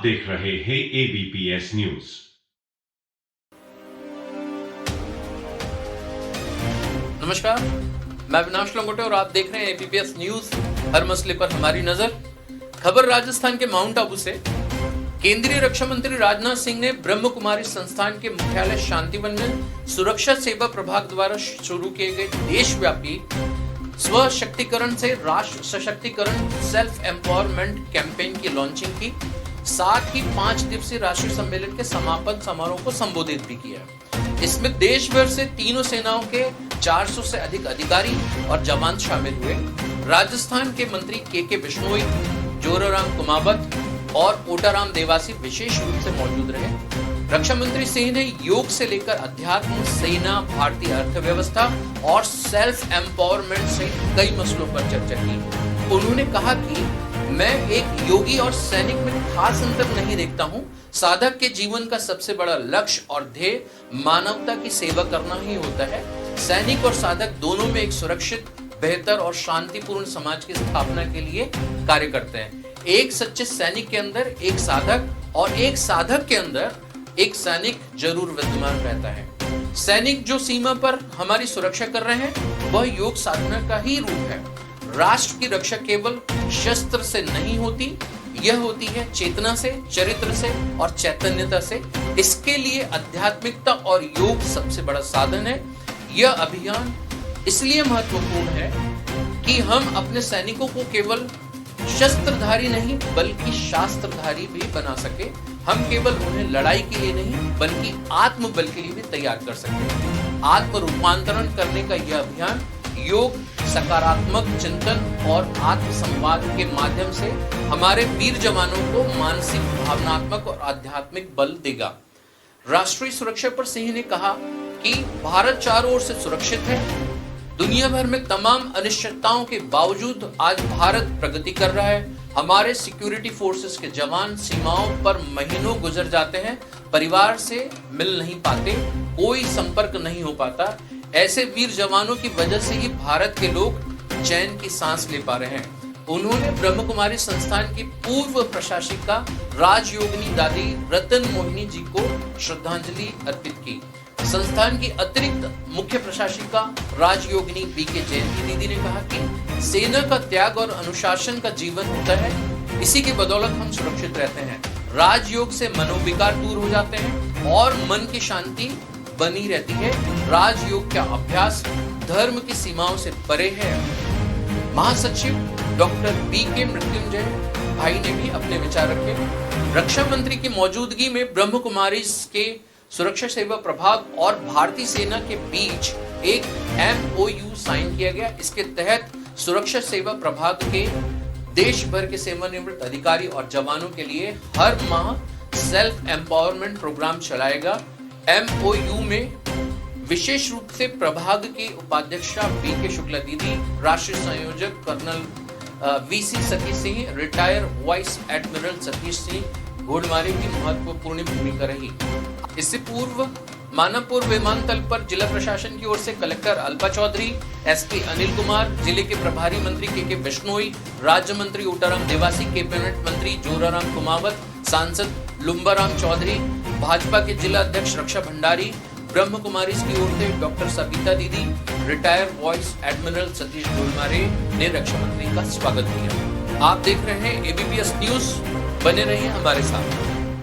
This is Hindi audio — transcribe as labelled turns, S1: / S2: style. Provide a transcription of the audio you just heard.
S1: आप देख रहे हैं एबीपीएस न्यूज।
S2: नमस्कार, मैं अविनाश लंगोटे और आप देख रहे हैं एबीपीएस न्यूज। हर मसले पर हमारी नजर। खबर राजस्थान के माउंट आबू से। केंद्रीय रक्षा मंत्री राजनाथ सिंह ने ब्रह्म कुमारी संस्थान के मुख्यालय शांतिवन में सुरक्षा सेवा प्रभाग द्वारा शुरू किए गए देशव्यापी स्व शक्तिकरण से राष्ट्र सशक्तिकरण सेल्फ एम्पावरमेंट कैंपेन की लॉन्चिंग की। साथ ही 5 दिवसीय राष्ट्रीय सम्मेलन के समापन समारोह को संबोधित भी किया। इसमें देश भर से तीनों सेनाओं के 400 से अधिक अधिकारी और जवान शामिल हुए। राजस्थान के मंत्री के बिश्नोई, जोराराम कुमावत और ओटाराम देवासी विशेष रूप से मौजूद रहे। रक्षा मंत्री सिंह ने योग से लेकर अध्यात्म, सेना, भारतीय अर्थव्यवस्था और सेल्फ एम्पावरमेंट से कई मसलों पर चर्चा की। उन्होंने कहा कि मैं एक योगी और सैनिक में खास अंतर नहीं देखता हूं। साधक के जीवन का सबसे बड़ा लक्ष्य और ध्येय मानवता की सेवा करना ही होता है। सैनिक और साधक दोनों में एक सुरक्षित, बेहतर और शांतिपूर्ण समाज की स्थापना के लिए कार्य करते हैं। एक सच्चे सैनिक के अंदर एक साधक और एक साधक के अंदर एक सैनिक जरूर विद्यमान रहता है। सैनिक जो सीमा पर हमारी सुरक्षा कर रहे हैं वह योग साधना का ही रूप है। राष्ट्र की रक्षा केवल शस्त्र से नहीं होती, यह होती है चेतना से, चरित्र से और चैतन्यता से। इसके लिए आध्यात्मिकता और योग सबसे बड़ा साधन है। यह अभियान इसलिए महत्वपूर्ण है कि हम अपने सैनिकों को केवल शस्त्रधारी नहीं बल्कि शास्त्रधारी भी बना सके। हम केवल उन्हें लड़ाई के लिए नहीं बल्कि आत्मबल के लिए भी तैयार कर सके। आत्म रूपांतरण करने का यह अभियान योग, सकारात्मक चिंतन और आत्म संवाद के माध्यम से हमारे वीर जवानों को मानसिक, भावनात्मक और आध्यात्मिक बल देगा। राष्ट्रीय सुरक्षा पर सिंह ने कहा कि भारत चारों ओर से सुरक्षित है। दुनिया भर में तमाम अनिश्चितताओं के बावजूद आज भारत प्रगति कर रहा है। हमारे सिक्योरिटी फोर्सेस के जवान सीमाओं पर महीनों गुजर जाते हैं, परिवार से मिल नहीं पाते, कोई संपर्क नहीं हो पाता। ऐसे वीर जवानों की वजह से ही भारत के लोग चैन की सांस ले पा रहे हैं। उन्होंने ब्रह्म कुमारी संस्थान की पूर्व प्रशासिका राजयोगिनी दादी रतन मोहिनी जी को श्रद्धांजलि अर्पित की। संस्थान की अतिरिक्त मुख्य प्रशासिका राजयोगिनी बीके जैन की दीदी ने कहा कि सेना का त्याग और अनुशासन का जीवन होता है, इसी की बदौलत हम सुरक्षित रहते हैं। राजयोग से मनोविकार दूर हो जाते हैं और मन की शांति बनी रहती है। राजयोग का अभ्यास धर्म की सीमाओं से परे है। महासचिव डॉक्टर बीके मृत्युंजय भाई ने भी अपने विचार रखे। रक्षा मंत्री की मौजूदगी में ब्रह्म कुमारी के सुरक्षा सेवा प्रभाग और भारतीय सेना के बीच एक MOU साइन किया गया। इसके तहत सुरक्षा सेवा प्रभाग के देश भर के सेवानिवृत्त अधिकारी और जवानों के लिए हर माह सेल्फ एम्पावरमेंट प्रोग्राम चलाएगा। MOU में विशेष रूप से प्रभाग के उपाध्यक्षा बीके शुक्ला दीदी, राष्ट्रीय संयोजक colonel VC Satish Singh, retire vice admiral Satish Singh Ghodmare की महत्वपूर्ण भूमिका रही। इससे पूर्व मानापुर विमानतल पर जिला प्रशासन की ओर से कलेक्टर अल्पा चौधरी, SP अनिल कुमार, जिले के प्रभारी मंत्री के बिश्नोई, राज्य मंत्री ओटाराम देवासी, कैबिनेट मंत्री जोराराम कुमावत, सांसद लुम्बाराम चौधरी, भाजपा के जिला अध्यक्ष रक्षा भंडारी, ब्रह्म कुमारी की ओर से डॉक्टर सविता दीदी, रिटायर वाइस एडमिरल सतीश घोड़मारे ने रक्षा मंत्री का स्वागत किया। आप देख रहे हैं एबीपीएस न्यूज, बने रहिए हमारे साथ।